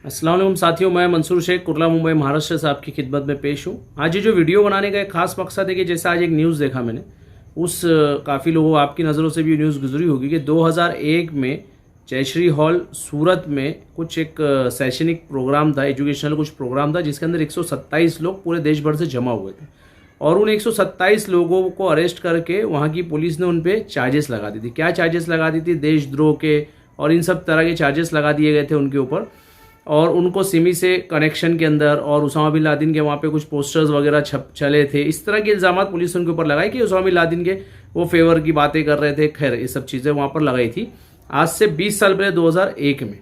अस्सलाम वालेकुम साथियों, मैं मंसूर शेख कुर्ला मुंबई महाराष्ट्र से आपकी खिदमत में पेश हूँ। आज ये जो वीडियो बनाने का एक खास मकसद है कि जैसे आज एक न्यूज़ देखा मैंने, उस काफ़ी लोगों आपकी नज़रों से भी न्यूज़ गुजरी होगी कि 2001 में जयश्री हॉल सूरत में कुछ एक शैक्षणिक प्रोग्राम था, एजुकेशनल कुछ प्रोग्राम था, जिसके अंदर 127 लोग पूरे देश भर से जमा हुए थे और उन 127 लोगों को अरेस्ट करके वहाँ की पुलिस ने उन पर चार्जेस लगा दी थी। क्या चार्जेस लगा दी थी? देशद्रोह के और इन सब तरह के चार्जेस लगा दिए गए थे उनके ऊपर। और उनको सिमी से कनेक्शन के अंदर और उसामा बिन लादेन के वहाँ पे कुछ पोस्टर्स वगैरह चले थे। इस तरह के इल्ज़ामात पुलिस ने उनके ऊपर लगाए कि उसामा बिन लादेन के वो फेवर की बातें कर रहे थे। खैर, ये सब चीज़ें वहाँ पर लगाई थी आज से 20 साल पहले 2001 में।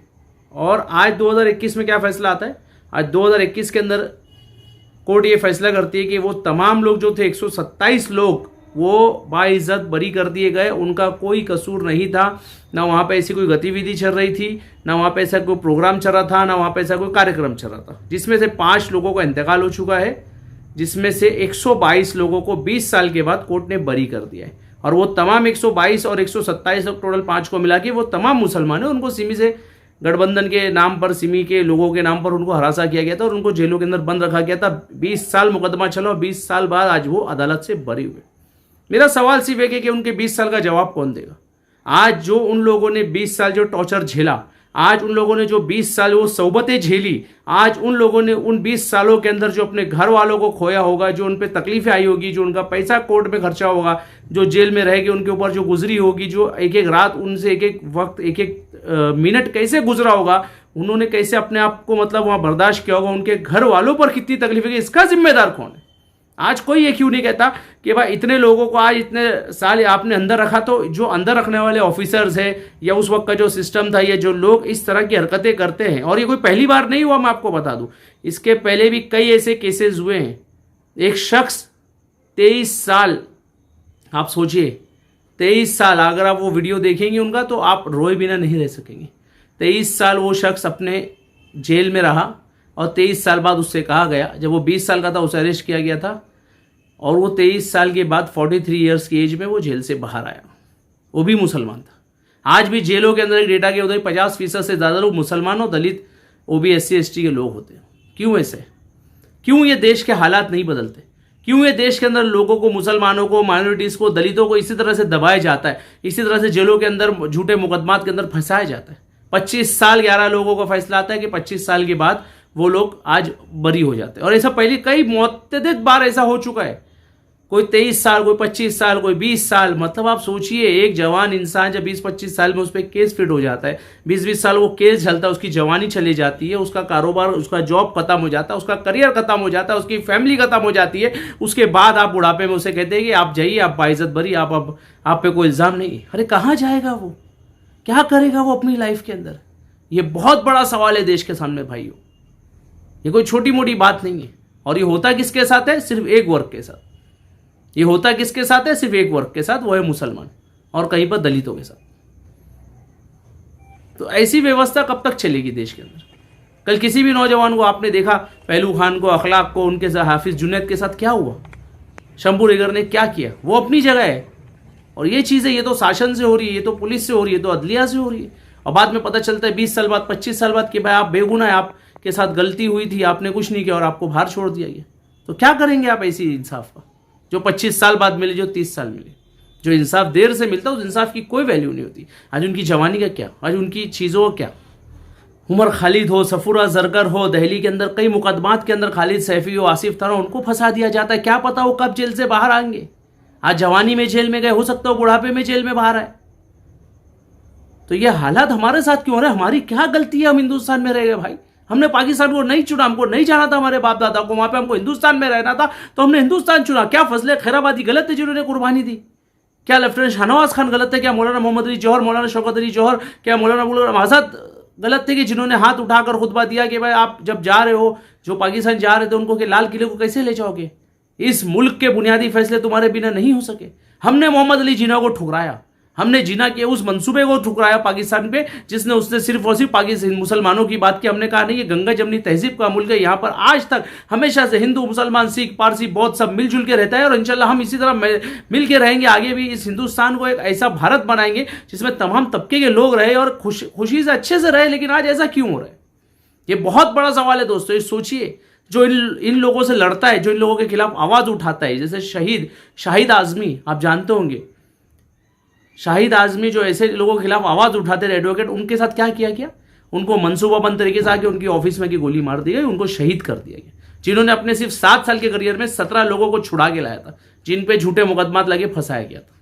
और आज 2021 में क्या फैसला आता है? आज 2021 के अंदर कोर्ट ये फैसला करती है कि वो तमाम लोग जो थे 127 लोग वो बाइज्जत बरी कर दिए गए। उनका कोई कसूर नहीं था, ना वहाँ पे ऐसी कोई गतिविधि चल रही थी, ना वहाँ पे ऐसा कोई प्रोग्राम चल रहा था, ना वहाँ पे ऐसा कोई कार्यक्रम चल रहा था। जिसमें से 5 लोगों का इंतकाल हो चुका है, जिसमें से 122 लोगों को 20 साल के बाद कोर्ट ने बरी कर दिया है। और वो तमाम 122 और 127 टोटल 5 को मिला के वो तमाम मुसलमान है। उनको सिमी से गठबंधन के नाम पर, सिमी के लोगों के नाम पर उनको हरासा किया गया था और उनको जेलों के अंदर बंद रखा गया था। 20 साल मुकदमा चला और 20 साल बाद आज वो अदालत से बरी हुए। मेरा सवाल सिर्फ एक है कि उनके 20 साल का जवाब कौन देगा? आज जो उन लोगों ने 20 साल जो टॉर्चर झेला, आज उन लोगों ने जो 20 साल वो सौबतें झेली, आज उन लोगों ने उन 20 सालों के अंदर जो अपने घर वालों को खोया होगा, जो उन पर तकलीफें आई होगी, जो उनका पैसा कोर्ट में खर्चा होगा, जो जेल में रह के उनके ऊपर जो गुजरी होगी, जो एक एक रात उनसे एक एक वक्त एक एक मिनट कैसे गुजरा होगा, उन्होंने कैसे अपने आप को मतलब वहाँ बर्दाश्त किया होगा, उनके घर वालों पर कितनी तकलीफ है, इसका जिम्मेदार कौन है? आज कोई ये क्यों नहीं कहता कि भाई इतने लोगों को आज इतने साल आपने अंदर रखा? तो जो अंदर रखने वाले ऑफिसर्स हैं या उस वक्त का जो सिस्टम था, ये जो लोग इस तरह की हरकतें करते हैं, और ये कोई पहली बार नहीं हुआ, मैं आपको बता दूं, इसके पहले भी कई ऐसे केसेस हुए हैं। एक शख्स 23 साल, आप सोचिए 23 साल, अगर आप वो वीडियो देखेंगे उनका तो आप रोए बिना नहीं रह सकेंगे। 23 साल वो शख्स अपने जेल में रहा और 23 साल बाद उससे कहा गया, जब वो 20 साल का था उसे अरेस्ट किया गया था और वो 23 साल के बाद 43 ईयर्स की एज में वो जेल से बाहर आया, वो भी मुसलमान था। आज भी जेलों के अंदर एक डेटा के उधर 50% से ज़्यादा लोग मुसलमान और दलित OBC SC के लोग होते हैं। क्यों ऐसे? क्यों ये देश के हालात नहीं बदलते? क्यों ये देश के अंदर लोगों को, मुसलमानों को, माइनॉरिटीज़ को, दलितों को इसी तरह से दबाया जाता है, इसी तरह से जेलों के अंदर झूठे मुकदमात के अंदर फंसाया जाता है? 25 साल 11 लोगों का फैसला आता है कि 25 साल के बाद वो लोग आज बरी हो जाते हैं। और ऐसा पहले कई मुतअद्दिद बार ऐसा हो चुका है। कोई 23 साल, कोई 25 साल, कोई 20 साल। मतलब आप सोचिए, एक जवान इंसान जब 20-25 साल में उस पर केस फिट हो जाता है, 20-20 साल वो केस चलता है, उसकी जवानी चली जाती है, उसका कारोबार, उसका जॉब खत्म हो जाता है, उसका करियर खत्म हो जाता है, उसकी फैमिली खत्म हो जाती है। उसके बाद आप बुढ़ापे में उसे कहते हैं कि आप जाइए, आप बाइज्जत बरी, आप पे कोई इल्ज़ाम नहीं। अरे कहाँ जाएगा वो? क्या करेगा वो अपनी लाइफ के अंदर? ये बहुत बड़ा सवाल है देश के सामने भाइयों। ये कोई छोटी मोटी बात नहीं है। और ये होता किसके साथ है? सिर्फ एक वर्ग के साथ। ये होता किसके साथ है? सिर्फ एक वर्ग के साथ, वो है मुसलमान, और कहीं पर दलितों के साथ। तो ऐसी व्यवस्था कब तक चलेगी देश के अंदर? कल किसी भी नौजवान को आपने देखा, पहलू खान को, अखलाक को, उनके साथ हाफिज जुनैद के साथ क्या हुआ? शंभू रेगर ने क्या किया? वो अपनी जगह है। और ये चीज़ें, ये तो शासन से हो रही है, ये तो पुलिस से हो रही है, तो अदलिया से हो रही है। और बाद में पता चलता है 20 साल बाद, 25 साल बाद कि भाई आप बेगुनाह है, आपके साथ गलती हुई थी, आपने कुछ नहीं किया और आपको बाहर छोड़ दिया गया। तो क्या करेंगे आप ऐसी इंसाफ का? जो 25 साल बाद मिले, जो 30 साल मिले, जो इंसाफ देर से मिलता है, उस इंसाफ की कोई वैल्यू नहीं होती। आज उनकी जवानी का क्या? आज उनकी चीज़ों का क्या? उमर खालिद हो, सफूरा जरगर हो, दिल्ली के अंदर कई मुकदमात के अंदर खालिद सैफी हो, आसिफ तारा, उनको फंसा दिया जाता है। क्या पता वो कब जेल से बाहर आएंगे? आज जवानी में जेल में गए, हो सकता है बुढ़ापे में जेल में बाहर आए। तो ये हालात हमारे साथ क्यों हो रहे हैं? हमारी क्या गलती है? हम हिंदुस्तान में रह गए भाई। हमने पाकिस्तान को नहीं चुना, हमको नहीं जाना था, हमारे बाप दादा को वहां पे, हमको हिंदुस्तान में रहना था, तो हमने हिंदुस्तान चुना। क्या फजले खैराबादी गलत है जिन्होंने कुर्बानी दी? क्या लेफ्टिनेंट शाहनवाज खान गलत है? क्या मौलाना मोहम्मद अली जौहर, मौलाना शौकत अली जौहर, क्या मौलाना गुलाम आज़ाद गलत थे कि जिन्होंने हाथ उठाकर खुतबा दिया कि भाई आप जब जा रहे हो, जो पाकिस्तान जा रहे थे, उनको कि लाल किले को कैसे ले जाओगे? इस मुल्क के बुनियादी फैसले तुम्हारे बिना नहीं हो सके। हमने मोहम्मद अली जिन्ना को ठुकराया, हमने जिन्ना के उस मंसूबे को ठुकराया पाकिस्तान पे, जिसने उसने सिर्फ और सिर्फ पाकिस्तान मुसलमानों की बात की। हमने कहा नहीं, ये गंगा जमनी तहजीब का मुल्क है, यहाँ पर आज तक हमेशा से हिंदू, मुसलमान, सिख, पारसी, बौद्ध सब मिलजुल के रहता है और इंशाल्लाह हम इसी तरह मिल के रहेंगे। आगे भी इस हिंदुस्तान को एक ऐसा भारत बनाएंगे जिसमें तमाम तबके के लोग रहे और खुशी से अच्छे से रहे। लेकिन आज ऐसा क्यों हो रहा है? ये बहुत बड़ा सवाल है दोस्तों। ये सोचिए, जो इन लोगों से लड़ता है, जो इन लोगों के खिलाफ आवाज उठाता है, जैसे शाहिद आजमी, आप जानते होंगे शाहिद आजमी, जो ऐसे लोगों के खिलाफ आवाज उठाते थे एडवोकेट, उनके साथ क्या किया गया? उनको मनसूबाबंद तरीके से आके उनकी ऑफिस में की गोली मार दी गई, उनको शहीद कर दिया गया, जिन्होंने अपने सिर्फ 7 साल के करियर में 17 लोगों को छुड़ा के लाया था, जिन पे झूठे मुकदमात लगे फंसाया गया था।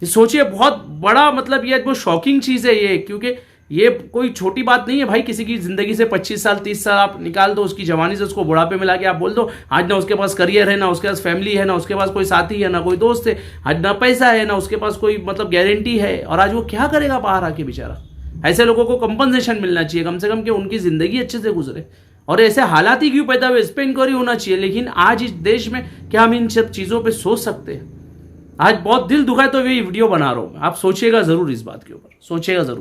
ये सोचिए, बहुत बड़ा मतलब ये बहुत शॉकिंग चीज है ये, क्योंकि ये कोई छोटी बात नहीं है भाई। किसी की जिंदगी से 25 साल 30 साल आप निकाल दो, उसकी जवानी से उसको बुढ़ापे में लाके आप बोल दो आज ना उसके पास करियर है, ना उसके पास फैमिली है, ना उसके पास कोई साथी है, ना कोई दोस्त है, आज ना पैसा है, ना उसके पास कोई मतलब गारंटी है, और आज वो क्या करेगा बाहर आके बेचारा। ऐसे लोगों को कंपनसेशन मिलना चाहिए कम से कम, कि उनकी जिंदगी अच्छे से गुजरे। और ऐसे हालात ही क्यों पैदा हुए, इस पर इंक्वायरी होना चाहिए। लेकिन आज इस देश में क्या हम इन सब चीजों पर सोच सकते हैं? आज बहुत दिल दुखा है तो ये वीडियो बना रहा हूं। आप सोचिएगा जरूर, इस बात के ऊपर सोचिएगा जरूर।